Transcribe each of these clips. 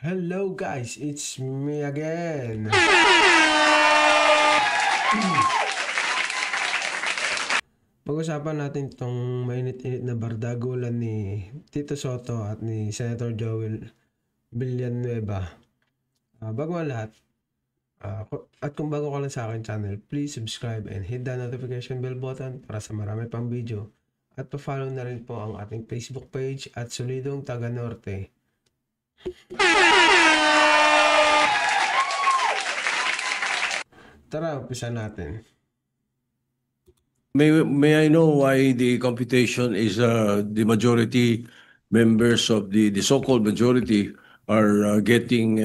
Hello guys, it's me again. Pag-usapan natin itong mainit-init na bardagulan ni Tito Soto at ni Senator Joel Villanueva. Bago ang lahat, at kung bago ka lang sa akin channel, please subscribe and hit the notification bell button para sa marami pang video. At pa-follow na rin po ang ating Facebook page at Solidong Taga Norte. Tara, umpisa natin. May I know why the computation is the majority members of the so-called majority are getting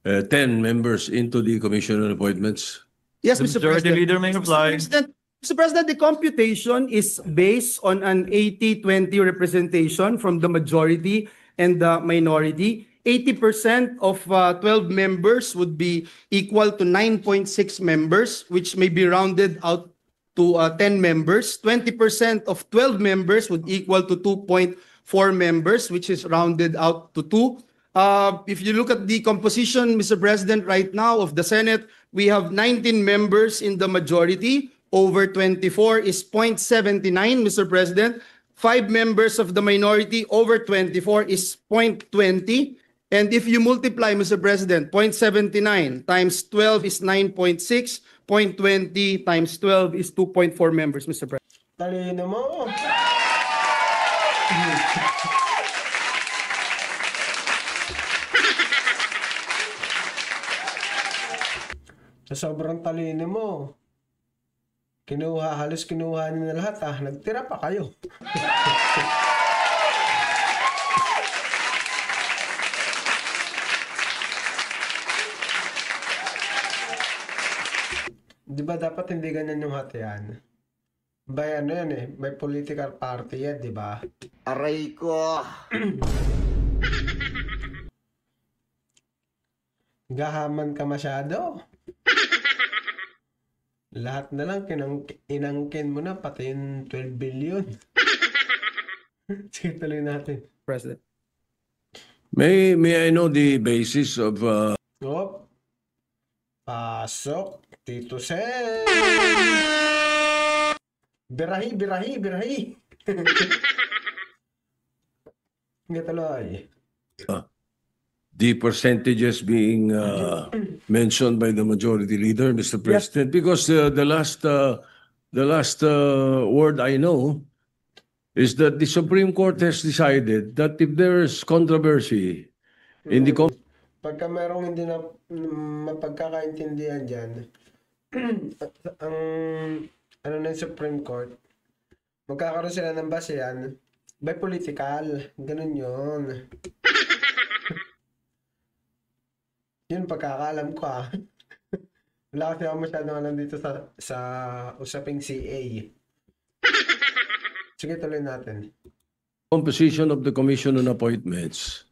10 members into the commission on appointments? Yes, The Mr. majority President. leader may reply. Mr. President, the computation is based on an 80-20 representation from the majority and the minority. 80% of 12 members would be equal to 9.6 members, which may be rounded out to 10 members. 20% of 12 members would equal to 2.4 members, which is rounded out to 2. If you look at the composition, Mr. President, right now of the Senate, we have 19 members in the majority. Over 24 is 0.79, Mr. President. 5 members of the minority, over 24 is 0.20. And if you multiply, Mr. President, 0.79 times 12 is 9.6, 0.20 times 12 is 2.4 members, Mr. President. Talino mo! Sa sobrang talino mo, halos kinuha niyo na lahat nagtira pa kayo. Di ba dapat hindi ganyan yung hatian? By ano yan may political party yan, di ba? Aray ko! Gahaman ka masyado. Lahat na lang inangkin mo na, pati yung 12 billion. Sige, tuloy natin. President. May I know the basis of Op. Pasok, Tito Sen. Birahi. Nga tuloy. the percentages being mentioned by the majority leader, Mr. President? Because the last word I know is that the Supreme Court has decided that if there is controversy in the Pagka merong hindi na mapagkakaintindihan dyan, ang ano na yung Supreme Court, magkakaroon sila ng basehan by political. Ganun yun. Yun pagkakaalam ko Wala kasi ako masyadong alam dito sa usaping CA. Sige, tuloy natin. composition of the Commission on Appointments,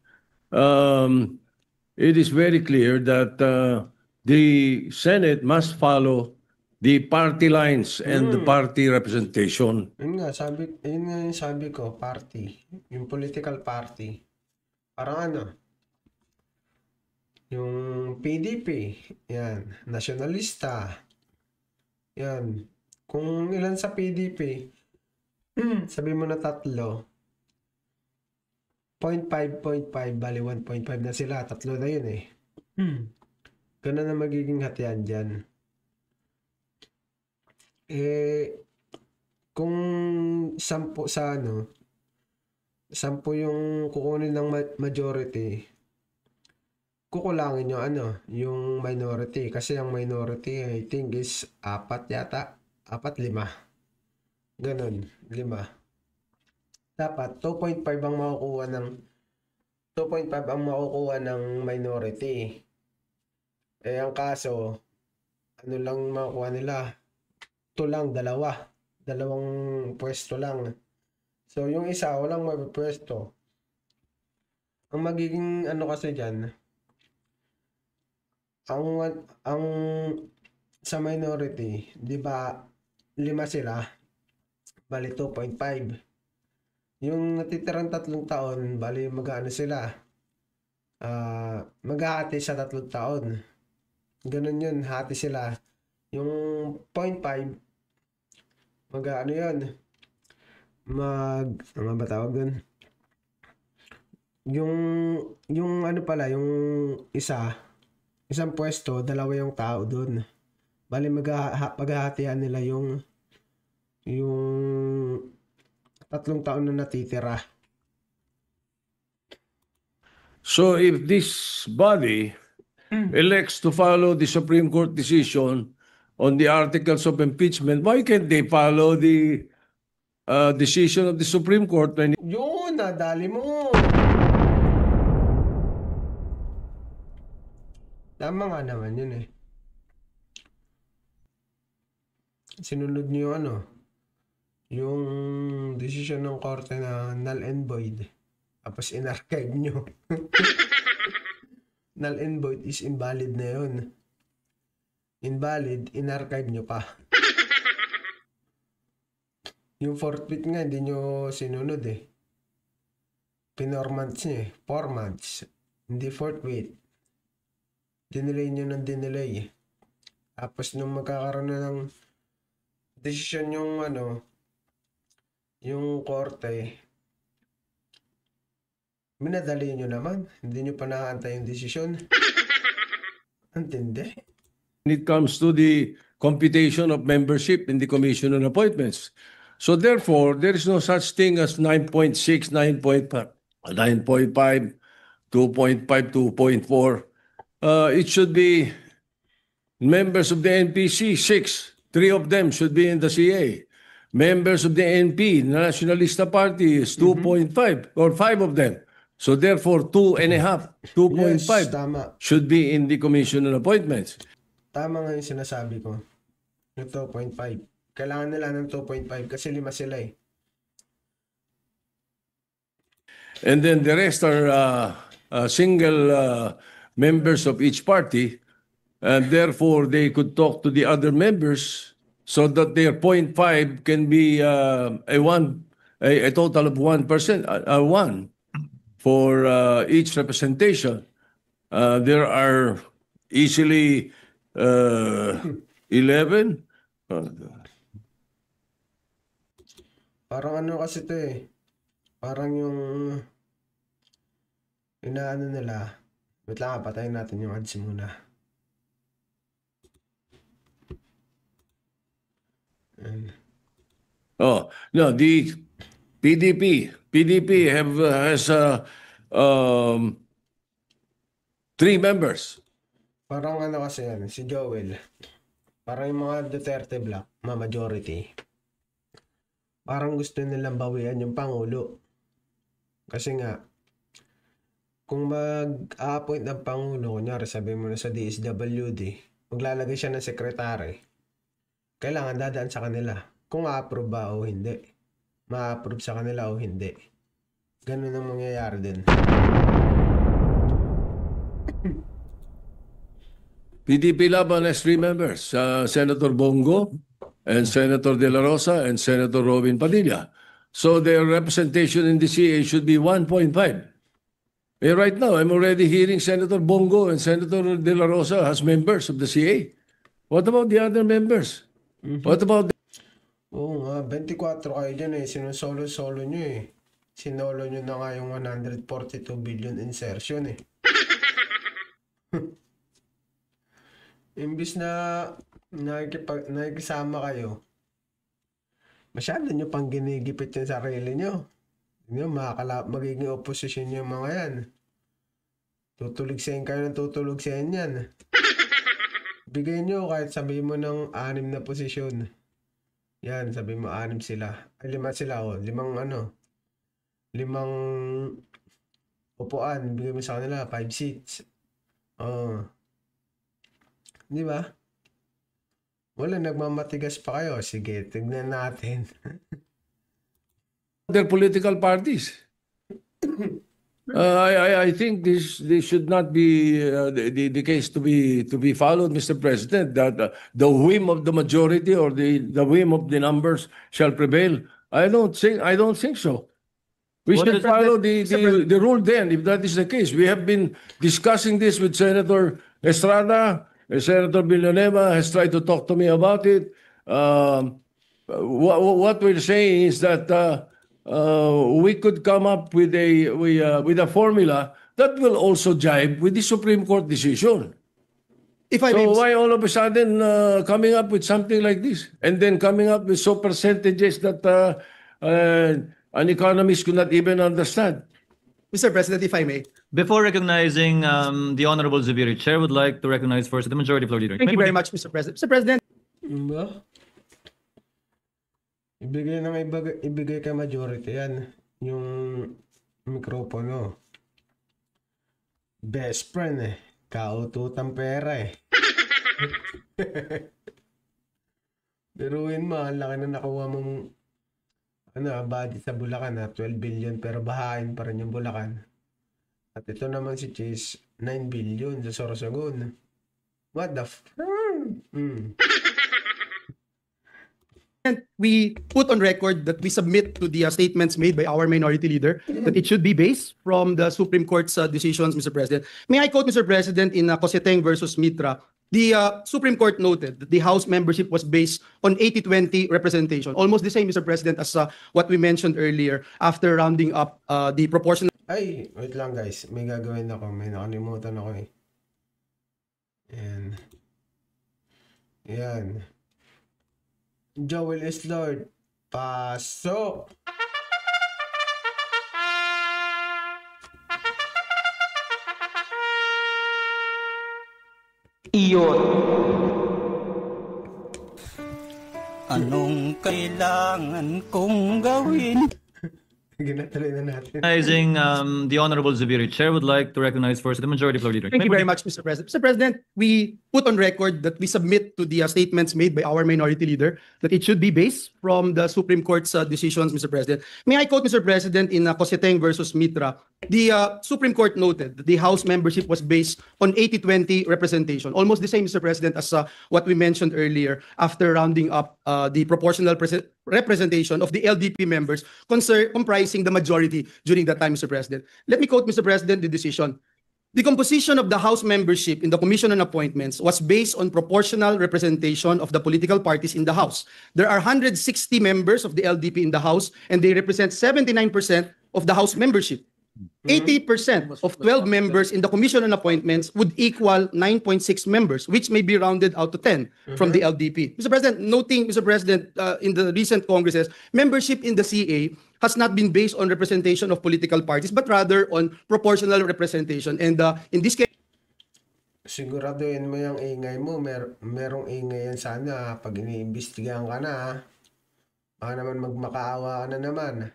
it is very clear that the Senate must follow the party lines and the party representation. Yun nga yung sabi ko, party. Yung political party. Parang ano? Yung PDP. Yan. Nationalista. Yan. Kung ilan sa PDP, sabi mo na 3, 0.5, bali 1.5 na sila. 3 na yun Ganun na magiging hatian dyan. Kung 10 sa 10 yung kukunin ng majority, kukulangin yung minority. Kasi yung minority, I think is 4 yata. 4, 5. Ganun, 5. Dapat 2.5 ang makukuha ng minority. Ang kaso, ano lang makukuha nila? 2 lang, 2. 2 pwesto lang. So, yung isa, walang mapipwesto. Ang magiging kasi dyan, ang sa minority, di ba, 5 sila, bali 2.5. Yung natitirang 3 taon, bali magkano sila? maghahati sa 3 taon. Ganun yun, hati sila. Yung 0.5, ano yun, ano ba tawag dun? Yung ano pala, yung isang pwesto, 2 yung tao dun. Bali maghahatian nila yung 3 taon na natitira. So if this body elects to follow the Supreme Court decision on the articles of impeachment, why can't they follow the decision of the Supreme Court when Yun, nadali mo. Tama nga naman yun eh. Sinunod niyo yung yung decision ng korte na null and void. Tapos in-archive nyo. Null and void is invalid na yun. Invalid, in-archive nyo pa. Yung forfeit nga, hindi nyo sinunod eh. Pinormants nyo eh. 4 months. Hindi forfeit. Dinelay nyo ng dinelay eh. Tapos nung magkakaroon na ng desisyon yung korte, minadali nyo naman. Hindi nyo pa nakakantay yung desisyon. Antindi. it comes to the computation of membership in the Commission on Appointments. So therefore, there is no such thing as 9.6, 9.5, 2.5, 2.4. It should be members of the NPC, 6. 3 of them should be in the CA. Members of the NP, Nationalista Party, is 2.5 or 5 of them. So therefore, 2.5, 2.5 Yes, tama. should be in the Commission on Appointments. Tama nga yung sinasabi ko. Yung 2.5. Kailangan nila ng 2.5 kasi 5 sila eh. And then the rest are single members of each party, and therefore they could talk to the other members so that their 0.5 can be a total of 1%, 1 for each representation. There are easily 11. Parang kasi to eh. Parang yung inaano nila. Wait lang, patayin natin yung ads muna. Oh, no, the PDP has 3 members. Parang kasi yan, si Joel. Parang yung mga Duterte Black, majority. Parang gusto nilang bawian yung Pangulo. Kasi nga, kung mag-a-appoint ng Pangulo, kunyari sabi mo na sa DSWD, maglalagay siya ng sekretary, kailangan dadaan sa kanila. Kung a-approve ba o hindi. Ma-approve sa kanila o hindi. Ganun ang mangyayari din. PDP Laban has 3 members, Senator Bongo and Senator De La Rosa and Senator Robin Padilla. So their representation in the CA should be 1.5. Right now, I'm already hearing Senator Bongo and Senator De La Rosa as members of the CA. What about the other members? What about Oo nga, 24 kayo dyan eh. Sinusolo-solo nyo eh. Sinolo nyo na nga yung 142 billion insertion eh. Imbis na nakikisama kayo, masyado nyo pang ginigipit yung sarili nyo. Magiging opposition yung mga yan. Tutuligsayin kayo ng tutulugsayin yan. Bigay nyo kahit sabihin mo ng 6 na posisyon. Yan, sabihin mo 6 sila. Ay, 5 sila o. 5 upuan. Bigay mo sa kanila 5 seats. Oh. Di ba? Wala, nagmamatigas pa kayo. Sige, tignan natin. their political parties? I think this should not be the case to be followed, Mr. President. That the whim of the majority or the whim of the numbers shall prevail. I don't think so. We What should is- follow the rule then, if that is the case. We have been discussing this with Senator Estrada. Senator Villanueva has tried to talk to me about it. What we're saying is that we could come up with a formula that will also jibe with the Supreme Court decision. If I may, So why all of a sudden coming up with something like this, and then coming up with so percentages that an economist could not even understand? Mr. President, if I may. Before recognizing the Honorable Zubiri, Chair would like to recognize first the Majority Floor Leader. Thank you very much, Mr. President. Mr. President, Ba? Ibigay kay majority yan. Yung mikropono. Best friend eh. Kaututang pera eh. Biruin mo, ang laki na nakuha mong budget sa Bulacan 12 billion pero bahain pa rin yung Bulacan. At ito naman si Chase, 9 billion sa Sorsogon. What the we put on record that we submit to the statements made by our minority leader that it should be based from the Supreme Court's decisions, Mr. President. May I quote, Mr. President, in Coseteng versus Mitra, the Supreme Court noted that the House membership was based on 80-20 representation. Almost the same, Mr. President, as what we mentioned earlier after rounding up the proportional. Ay, wait lang guys. May gagawin ako. May nakalimutan ako eh. Yan. Joel is Lord. Pasok! Anong kailangan kong gawin? Ginatuloy na natin. Recognizing the Honorable Zubiri, Chair would like to recognize first the Majority Floor Leader. Thank you very much, Mr. President. Mr. President, we put on record that we submit to the statements made by our minority leader that it should be based from the Supreme Court's decisions, Mr. President. May I quote, Mr. President, in Coseteng versus Mitra, the Supreme Court noted that the House membership was based on 80-20 representation. Almost the same, Mr. President, as what we mentioned earlier after rounding up the proportional representation of the LDP members comprising the majority during that time, Mr. President. Let me quote, Mr. President, the decision. The composition of the House membership in the Commission on Appointments was based on proportional representation of the political parties in the House. There are 160 members of the LDP in the House, and they represent 79% of the House membership. 80% of 12 members in the Commission on Appointments would equal 9.6 members, which may be rounded out to 10 from the LDP. Mr. President, noting, Mr. President, in the recent Congresses, membership in the CA has not been based on representation of political parties, but rather on proportional representation. And in this case, Siguraduhin mo yung ingay mo. Merong ingay yan sana pag iniimbestigahan ka na. Baka naman magmakaawa ka na naman.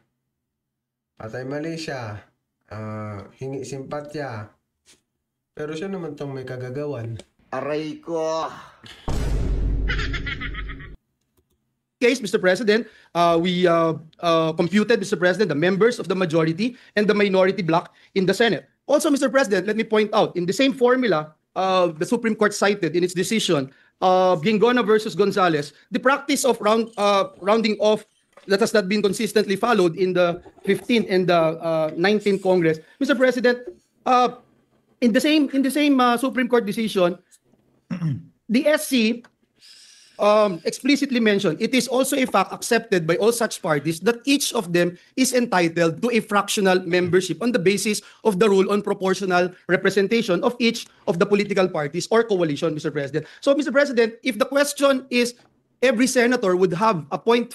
Patay mali siya. Hingi simpatya. Pero siya naman tong may kagagawan. Aray ko! case, Mr. President, we computed, Mr. President, the members of the majority and the minority bloc in the Senate. Also, Mr. President, let me point out, in the same formula the Supreme Court cited in its decision, Gingona versus Gonzales, the practice of rounding off that has not been consistently followed in the 15th and the 19th Congress. Mr. President, in the same Supreme Court decision, the SC explicitly mentioned, it is also a fact accepted by all such parties that each of them is entitled to a fractional membership on the basis of the rule on proportional representation of each of the political parties or coalition, Mr. President. So, Mr. President, if the question is every senator would have a 0.5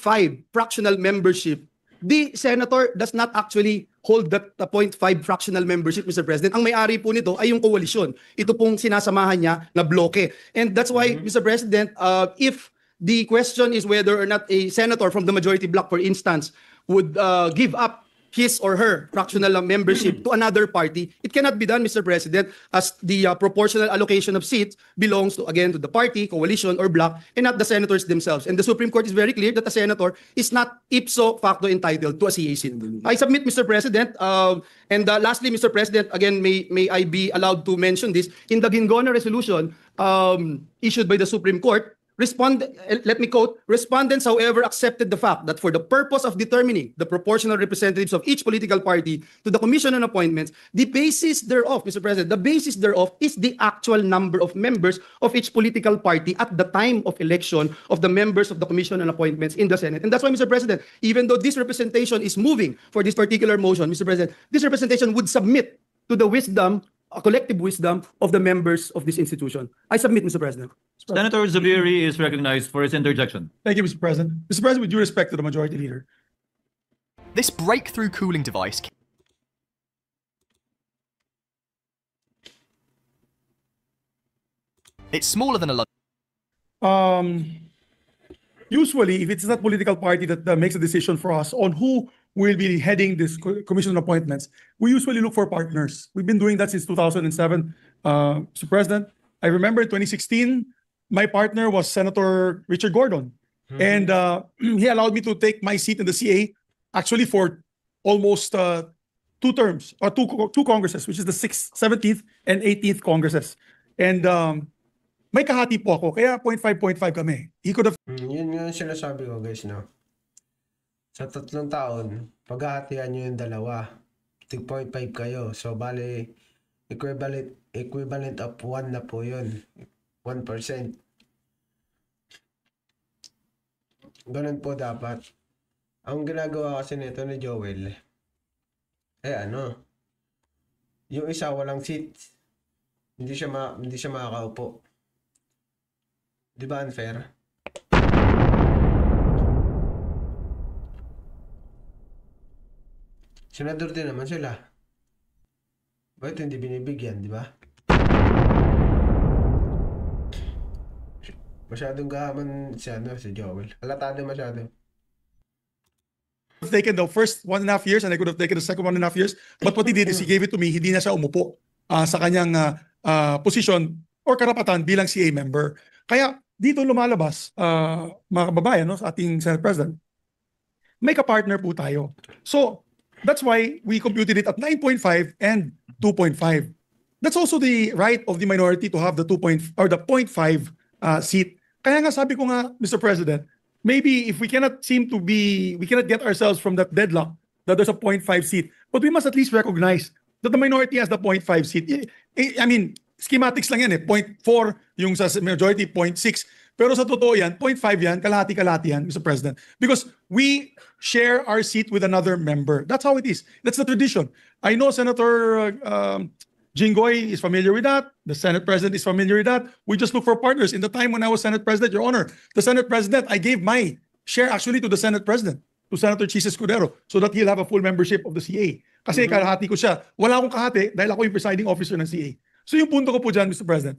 fractional membership, the senator does not actually hold that 0.5 fractional membership, Mr. President. Ang may-ari po nito ay yung coalition. Ito pong sinasamahan niya na bloke. And that's why, Mr. President, if the question is whether or not a senator from the majority bloc, for instance, would give up his or her fractional membership to another party, it cannot be done, Mr. President, as the proportional allocation of seats belongs to, again, to the party, coalition, or bloc, and not the senators themselves. And the Supreme Court is very clear that a senator is not ipso facto entitled to a CA seat. I submit, Mr. President, and lastly, Mr. President, again, may I be allowed to mention this, in the Gingona resolution issued by the Supreme Court, let me quote, respondents, however, accepted the fact that for the purpose of determining the proportional representatives of each political party to the Commission on Appointments, the basis thereof, Mr. President, the basis thereof is the actual number of members of each political party at the time of election of the members of the Commission on Appointments in the Senate. And that's why, Mr. President, even though this representation is moving for this particular motion, Mr. President, this representation would submit to the wisdom, a collective wisdom of the members of this institution. I submit, Mr. President. Senator Zubiri is recognized for his interjection. Thank you, Mr. President. Mr. President, with due respect to the Majority Leader, This breakthrough cooling device it's smaller than a usually, if it's not political party that makes a decision for us on who will be heading this commission on appointments, we usually look for partners. We've been doing that since 2007, Mr. President. I remember in 2016, my partner was Senator Richard Gordon. And he allowed me to take my seat in the CA actually for almost 2 terms, or two congresses, which is the 6th, 17th, and 18th congresses. And may kahati po ako, kaya 0.5 kami. He could have Yun nga yung sinasabi ko, guys, no? Sa 3 taon, paghahatian nyo yung dalawa, 2.5 kayo. So, bali, equivalent of 1 na po yun. 1%. Ganun po dapat. Ang ginagawa kasi nito ni Joel, yung isa walang seat. Hindi siya makakaupo. Di ba unfair? Senador din naman sila. Bakit hindi binibigyan, di ba? Masyadong gahaman si Joel. Halatado masyado. taken the first 1.5 years and I could have taken the second 1.5 years. But what he did is he gave it to me. Hindi na siya umupo sa kanyang position or karapatan bilang CA member. Kaya dito lumalabas, mga kababayan, no, sa ating Senate President, may ka-partner po tayo. So, that's why we computed it at 9.5 and 2.5. That's also the right of the minority to have the 0.5 seat. Kaya nga sabi ko nga, Mr. President, maybe if we cannot get ourselves from that deadlock that there's a 0.5 seat, but we must at least recognize that the minority has the 0.5 seat. I mean, schematics lang yan eh. 0.4 yung sa majority, 0.6. Pero sa totoo yan, 0.5 yan, kalahati-kalahati yan, Mr. President. Because we share our seat with another member. That's how it is. That's the tradition. I know Senator Jinggoy is familiar with that. The Senate President is familiar with that. We just look for partners. In the time when I was Senate President, Your Honor, the Senate President, I gave my share actually to the Senate President, to Senator Chis Escudero, so that he'll have a full membership of the CA. Kasi kalahati ko siya. Wala akong kahati dahil ako yung presiding officer ng CA. So yung punto ko po dyan, Mr. President,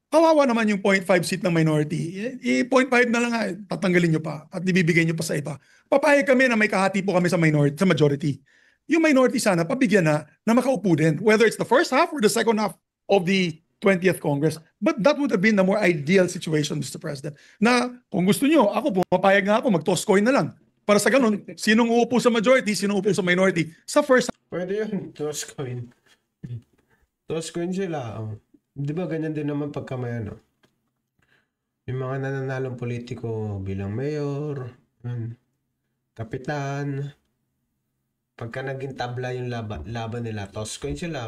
kawawa naman yung 0.5 seat ng minority. 0.5 na lang nga, tatanggalin nyo pa at ibibigay nyo pa sa iba. Papayag kami na may kahati po kami sa minority, sa majority. Yung minority sana, pabigyan na makaupo din. Whether it's the first half or the second half of the 20th Congress. But that would have been the more ideal situation, Mr. President. Na kung gusto nyo, ako pumapayag nga ako, mag-toss coin na lang. Para sa ganun, sinong uupo sa majority, sinong uupo sa minority. Sa first half. Pwede yun, toss coin. Toss coin sila. Di ba ganyan din naman pagka may yung mga nananalong politiko bilang mayor, kapitan, pagka naging tabla yung laban nila, toss coin sila.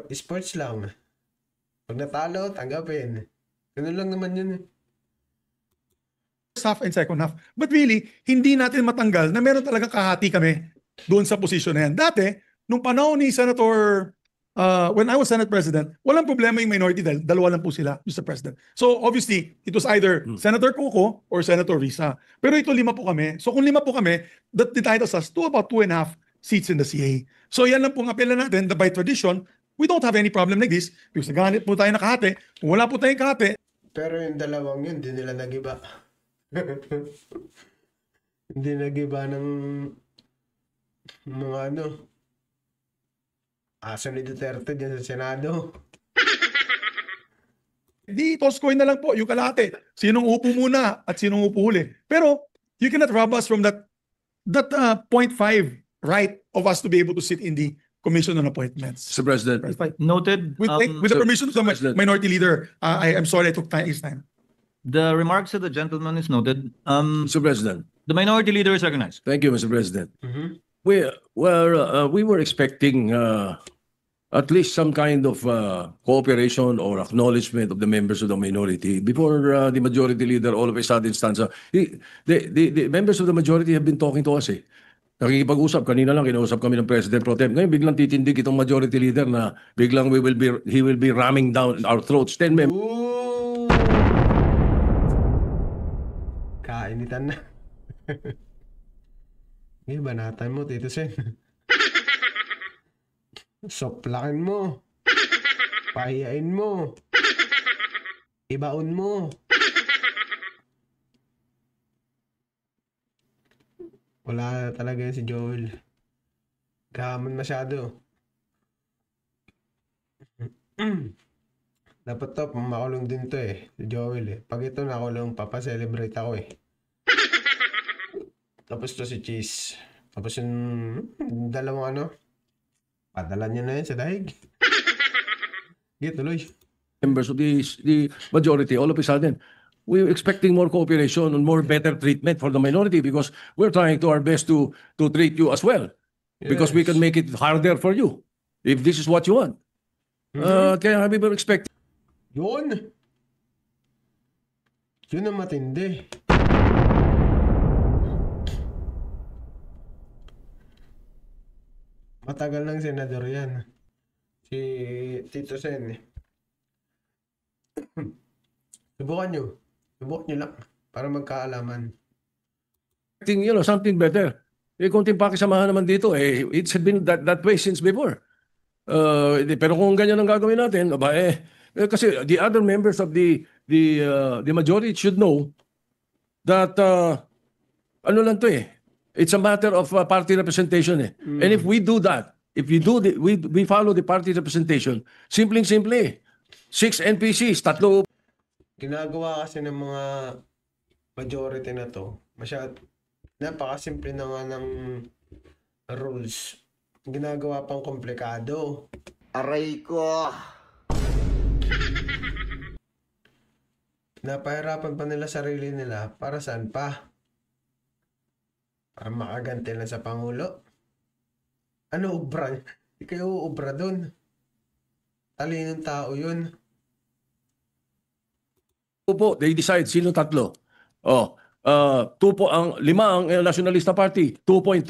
Sports lang. Pag natalo, tanggapin. Ganun lang naman yun. First half and second half. But really, hindi natin matanggal na meron talagang kahati kami doon sa posisyon na yan. Dati, nung panahon ni Senator, when I was Senate President, walang problema yung minority dahil dalawa lang po sila, Mr. President. So obviously, it was either Senator Coco or Senator Risa. Pero ito 5 po kami. So kung 5 po kami, that entitles us to about 2.5 seats in the CA. So yan lang pong apela natin, that by tradition, we don't have any problem like this because naghahanap po tayo na kahati. Kung wala po tayong kahati. Pero yung dalawang yun, hindi nila nagiba. Hindi nagiba ng mga aso ni Duterte dyan sa Senado. Di, toss coin na lang po, yung kalahati. Sinong upo muna at sinong upo huli. Pero, you cannot rob us from that 0.5 right of us to be able to sit in the Commission on Appointments. Mr. President. If I- Noted. With the permission of the President. minority leader, I am sorry I took his time. The remarks of the gentleman is noted. Mr. President. The minority leader is recognized. Thank you, Mr. President. Mhm. We were expecting at least some kind of cooperation or acknowledgement of the members of the minority before the majority leader all of a sudden stands up. The members of the majority have been talking to us eh. Nakikipag-usap, kanina lang kinausap kami ng President Pro Tem. Ngayon biglang titindig itong majority leader na biglang he will be ramming down our throats. 10 members. Ooh! Kainitan na. Ngayon, banatan mo, Tito Sen. Soplakin mo. Pahiyain mo. Ibaon mo. Wala talaga yan si Joel. Gaman masyado. Dapat to, makulong din to eh. Si Joel eh. Pag ito nakulong, papaselebrate ako eh. Tapos to si Cheese. Tapos yung dalawang ano, padala niya na yan sa daig. Tuloy. Members of the majority all of a sudden we're expecting more cooperation and more better treatment for the minority because we're trying to our best to treat you as well because we can make it harder for you if this is what you want. Kaya we were expecting Yun! Yun ang matindi. Matagal ng senador yan. Si Tito Sen. Subukan nyo. Subukan nyo lang. Para magkaalaman. something better. Konting pakisamahan naman dito it's been that way since before. Pero kung ganyan ang gagawin natin, kasi the other members of the majority should know that ano lang to it's a matter of party representation And if we do that, if we follow the party representation, simple 6 NPCs, 3. Ginagawa kasi ng mga majority na to, napakasimple na nga ng rules. Ginagawa pang komplikado. Aray ko. Napahirapan pa nila sarili nila. Para saan pa? Para makaganti lang sa Pangulo? Ano ubra? Hindi kayo uubra dun. Talinong tao yun. Po, they decide sino 3. 2 po ang 5 ang Nationalista Party, 2.5.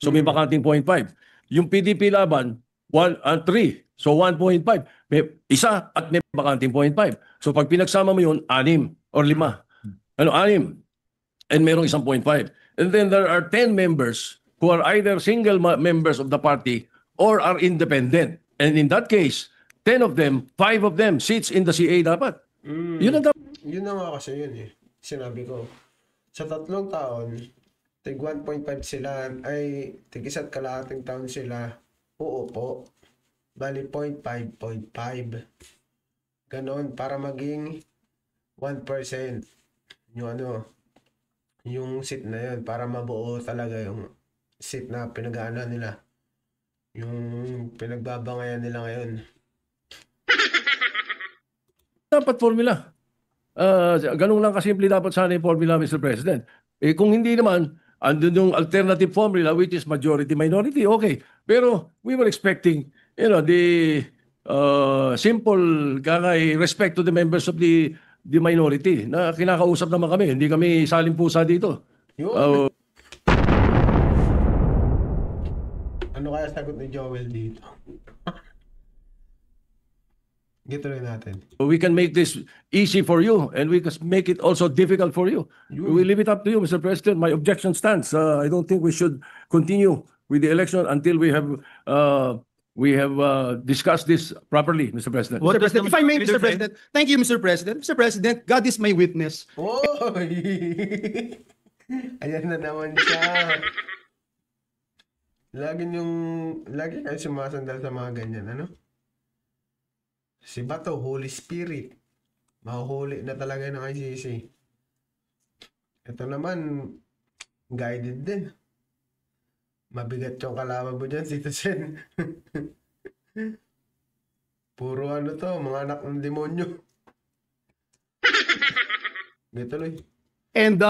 So may bakanting 0.5. Yung PDP laban, 3. So 1.5. May isa at may bakanting 0.5. So pag pinagsama mo yun, 6 or 5. 6. And merong 1.5. And then there are 10 members who are either single members of the party or are independent. And in that case, 10 of them, 5 of them sits in the CA dapat. Yun ang dapat. Yun na nga kasi yun eh. Sinabi ko. Sa 3 taon, tig 1.5 sila, ay tig 1 kalahating taon sila, uupo. Bali 0.5, 0.5. Ganon, para maging 1%. Yung seat na yun, para mabuo talaga yung seat na pinag-aano nila. Yung pinagbabangayan nila ngayon. Dapat formula. Ganun lang kasimple dapat sana yung formula, Mr. President. Kung hindi naman, andun yung alternative formula which is majority-minority, okay. Pero we were expecting, the simple respect to the members of the minority na kinakausap naman kami. Hindi kami saling-pusa dito. Yun. Ano kaya sagot ni Joel dito? Gituloy natin. We can make this easy for you and we can make it also difficult for you. We leave it up to you, Mr. President. My objection stands. I don't think we should continue with the election until we have discussed this properly, Mr. President. What Mr. does the President, if I may, leader Mr. say? President. Thank you, Mr. President. Mr. President, God is my witness. Oy! Ayan na naman siya. Lagi kayo sumasandal sa mga ganyan, ano? Si Bato, Holy Spirit. Mahuhuli na talaga ng ICC. Ito naman, guided din. Mabigat yung kalaban mo dyan, Tito Sen. Puro ano to, mga anak ng demonyo. Gituloy. And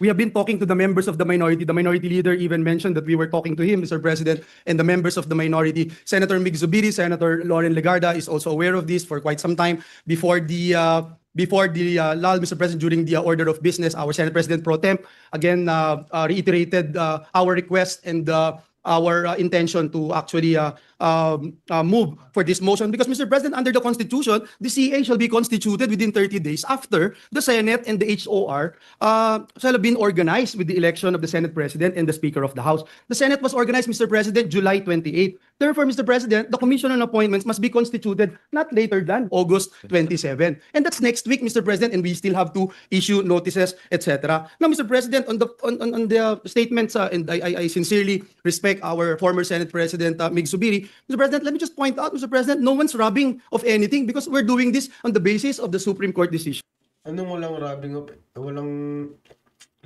we have been talking to the members of the minority. The minority leader even mentioned that we were talking to him, Mr. President, and the members of the minority. Senator Mig Zubiri, Senator Lauren Legarda is also aware of this for quite some time. Before the lull, Mr. President, during the order of business, our Senate President Pro Temp again reiterated our request and our intention to actually move for this motion because, Mr. President, under the Constitution, the CA shall be constituted within 30 days after the Senate and the HOR shall have been organized with the election of the Senate President and the Speaker of the House. The Senate was organized, Mr. President, July 28. Therefore, Mr. President, the Commission on Appointments must be constituted not later than August 27. And that's next week, Mr. President, and we still have to issue notices, etc. Now, Mr. President, on the statements, and I sincerely respect our former Senate President, Mig Zubiri. Mr. President, let me just point out, Mr. President, no one's robbing of anything because we're doing this on the basis of the Supreme Court decision. Anong walang robbing of, walang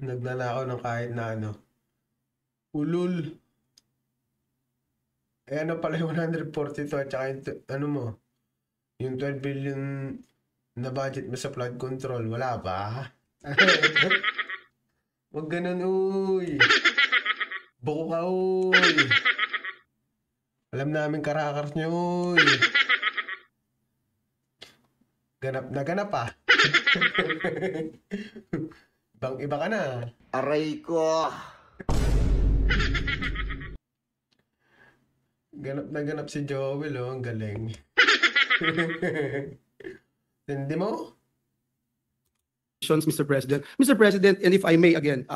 nagnanakaw ng kahit na ano? Ulul. Eh ano pala yung 142 at saka yung, ano mo? Yung 12 billion na budget mo sa flood control, wala ba? Wag ganun, uy. Buko ka, uy. Alam namin karakars nyo, uy. Ganap na ganap ah. Bang iba ka na. Aray ko. Ganap na ganap si Joel, oh. Ang galing. Hindi mo? Mr. President. Mr. President, and if I may again,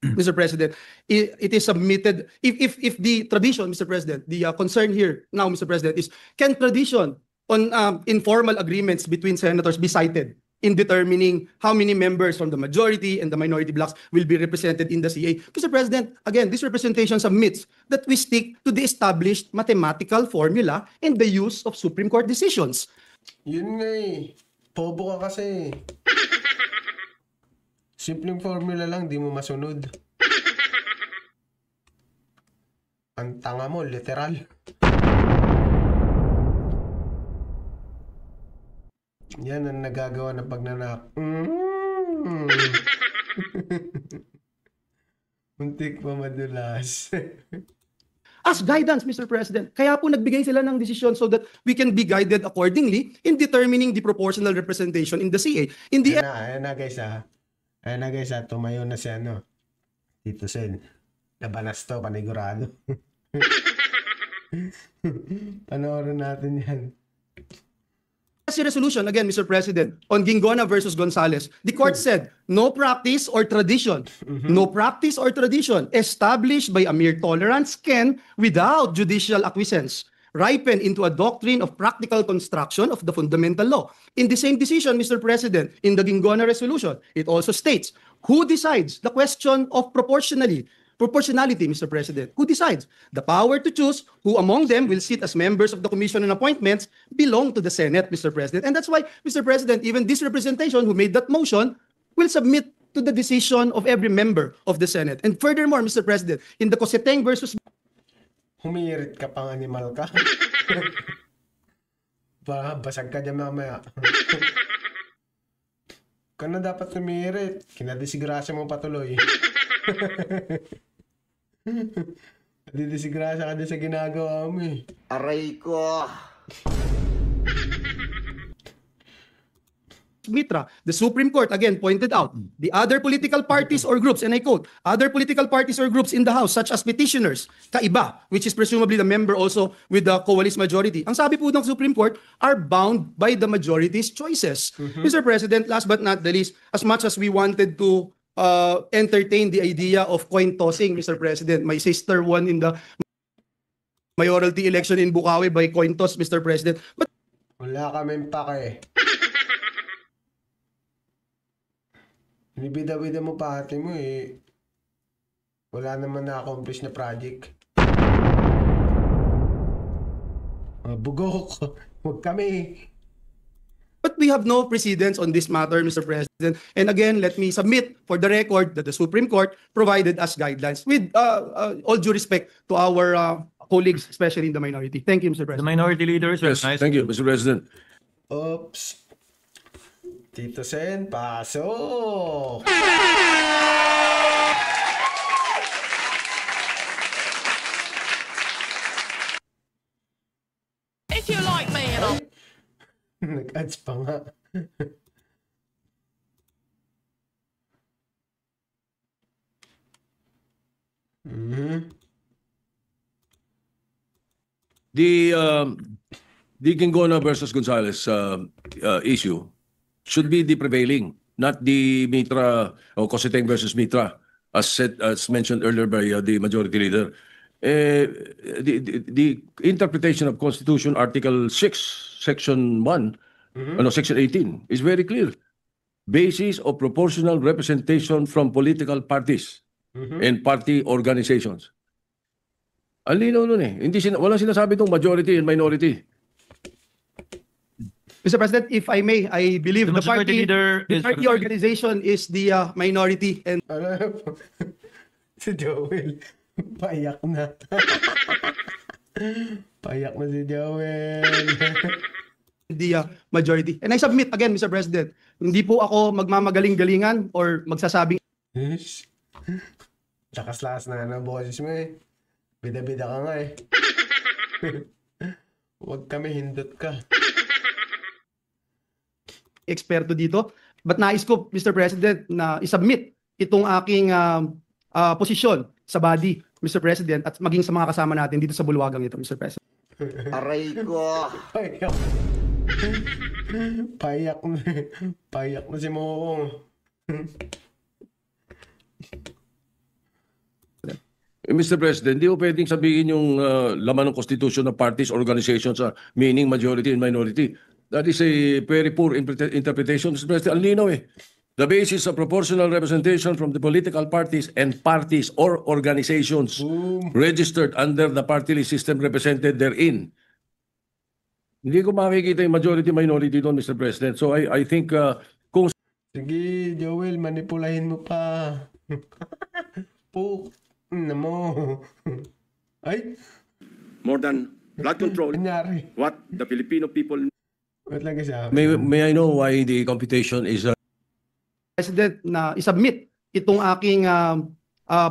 Mr. President, it is submitted, if the tradition, Mr. President, the concern here now, Mr. President, is can tradition on informal agreements between senators be cited in determining how many members from the majority and the minority blocks will be represented in the CA? Mr. President, again, this representation submits that we stick to the established mathematical formula and the use of Supreme Court decisions. Yun nga eh. Bobo ka kasi. Simpleng formula lang, di mo masunod. Ang tanga mo, literal. Yan ang nagagawa ng pagnanak. Muntik pa madulas. As guidance, Mr. President. Kaya po nagbigay sila ng desisyon so that we can be guided accordingly in determining the proportional representation in the CA. In the Ayan na guys ha. Ayan na guys ha. Tumayo na si ano. Tito Sen. Labanas to, panigurado. Panoorin natin yan. resolution, again, Mr. President, on Gingona versus Gonzales, the court said, no practice or tradition, no practice or tradition established by a mere tolerance can, without judicial acquiescence, ripen into a doctrine of practical construction of the fundamental law. In the same decision, Mr. President, in the Gingona resolution, it also states, who decides the question of proportionality, Mr. President? Who decides? The power to choose who among them will sit as members of the Commission on Appointments belong to the Senate, Mr. President. And that's why, Mr. President, even this representation who made that motion will submit to the decision of every member of the Senate. And furthermore, Mr. President, in the Coseteng versus... Humirit ka pang animal ka. Basag ka dyan mamaya. Ka na dapat humirit. Kinadisigrasya mo patuloy. Didisigrasya ka din sa ginagawa mo eh. Aray ko. Mitra, the Supreme Court again pointed out the other political parties or groups, and I quote, other political parties or groups in the House such as petitioners, kaiba, which is presumably the member also with the coalition majority. Ang sabi po ng Supreme Court are bound by the majority's choices. Mr. President, last but not the least, as much as we wanted to entertain the idea of coin tossing, Mr. President, my sister won in the mayoralty election in Bukawi by coin toss, Mr. President. But wala kaming pake. Nibida-bida mo pa ate mo eh. Wala naman na-accomplish na project. Bugok. Huwag kami. But we have no precedence on this matter, Mr. President. And again, let me submit for the record that the Supreme Court provided us guidelines with all due respect to our colleagues, especially in the minority. Thank you, Mr. The President. minority leader is Yes, recognized. thank you, Mr. President. Oops. Tito Sen, pasok! If you like me and I'll Nag-ads pa nga. Mhm. The Gingona versus Gonzales issue should be the prevailing, not the Mitra or Cositeng versus Mitra, as mentioned earlier by the majority leader. The interpretation of Constitution Article 6, Section 1, Section 18 is very clear. Basis of proportional representation from political parties and party organizations. Ang linaw nun eh. Walang sinasabi itong majority and minority. Mr. President, if I may, I believe The the majority party, leader the is party organization is the minority and Ano? Si Joel. Payak na. Payak na si Joel. the majority. And I submit again, Mr. President, hindi po ako magmamagaling-galingan or magsasabing Yes. Lakas-lakas na ng boses mo eh. Bida-bida ka nga eh. Huwag kami, hindot ka. eksperto dito. But nais ko, Mr. President, na isubmit itong aking posisyon sa body, Mr. President, at maging sa mga kasama natin dito sa bulwagang ito, Mr. President. Aray ko. Payak. Payak na. Payak na si Mokong. Mr. President, di ko pwedeng sabihin yung laman ng Constitution ng parties, organizations, meaning majority and minority. That is a very poor interpretation, Mr. President. Ang linaw eh. The basis of proportional representation from the political parties and parties or organizations registered under the party list system represented therein. Hindi ko makikita yung majority-minority doon, Mr. President. So I think kung Sige, Joel, manipulahin mo pa. Na mo. Ay, more than blood control, kunyari. what the Filipino people Wait lang kasi. may I know why the computation is President, na isubmit itong aking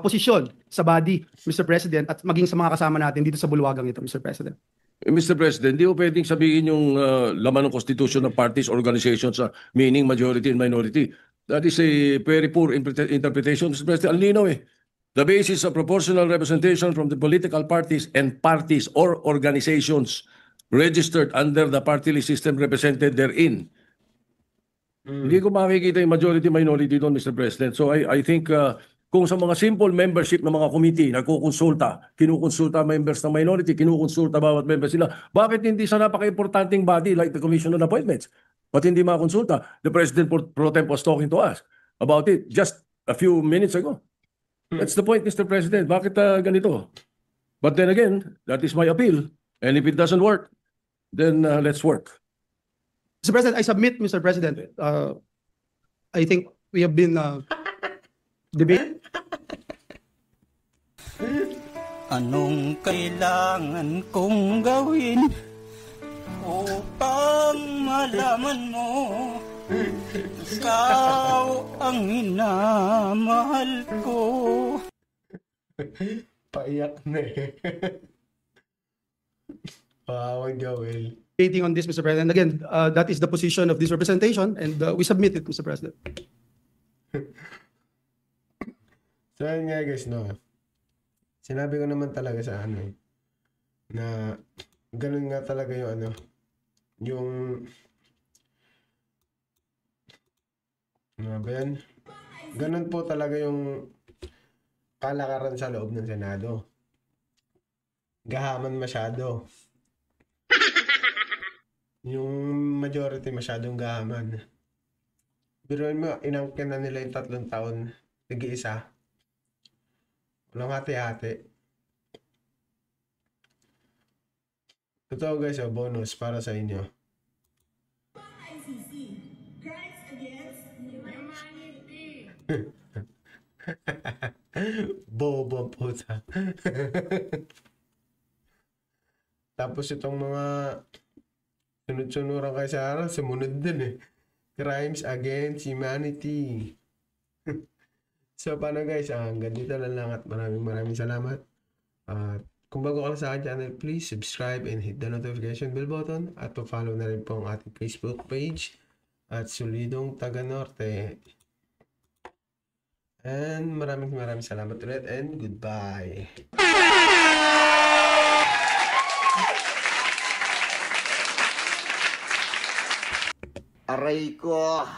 posisyon sa body, Mr. President, at maging sa mga kasama natin dito sa bulwagang ito, Mr. President. Mr. President, di ko pwedeng sabihin yung laman ng Constitution ng parties, organizations, meaning majority and minority. That is a very poor interpretation, Mr. President. Ang linaw eh. The basis of proportional representation from the political parties and parties or organizations registered under the party list system represented therein. Hindi ko makikita yung majority-minority doon, Mr. President. So I think kung sa mga simple membership ng mga committee, kinukonsulta members ng minority, kinukonsulta bawat members nila, bakit hindi sa napaka-importanting body like the Commission on Appointments? Ba't hindi makakonsulta? The President pro temp was talking to us about it just a few minutes ago. That's the point, Mr. President. Bakit ganito? But then again, that is my appeal. And if it doesn't work, then let's work. Mr. President, I submit, Mr. President. I think we have been debating. Anong kailangan kong gawin upang malaman mo ikaw ang minamahal ko? Paiyak na eh. Wow, Joel. Debating on this, Mr. President. Again, that is the position of this representation, and we submit it, Mr. President. So yun nga guys, no. Sinabi ko naman talaga sa ano na ganun nga talaga yung ano, yung ano ba yan? Ganun po talaga yung kalakaran sa loob ng Senado. Gahaman masyado. Yung majority masyadong gahaman. Biruin mo, inangkin na nila yung 3 taon, nag-iisa. Walang hati-hati. Totoo guys, bonus para sa inyo. Bobo ang puta. Tapos itong mga sunod-sunuran kay Sarah, sumunod din eh. Crimes against humanity. So paano guys, hanggang dito na lang at maraming salamat. At kung bago ka sa aking channel, please subscribe and hit the notification bell button at pa-follow na rin po ang ating Facebook page at Solidong Taga Norte. And maraming salamat ulit and goodbye. Aray ko.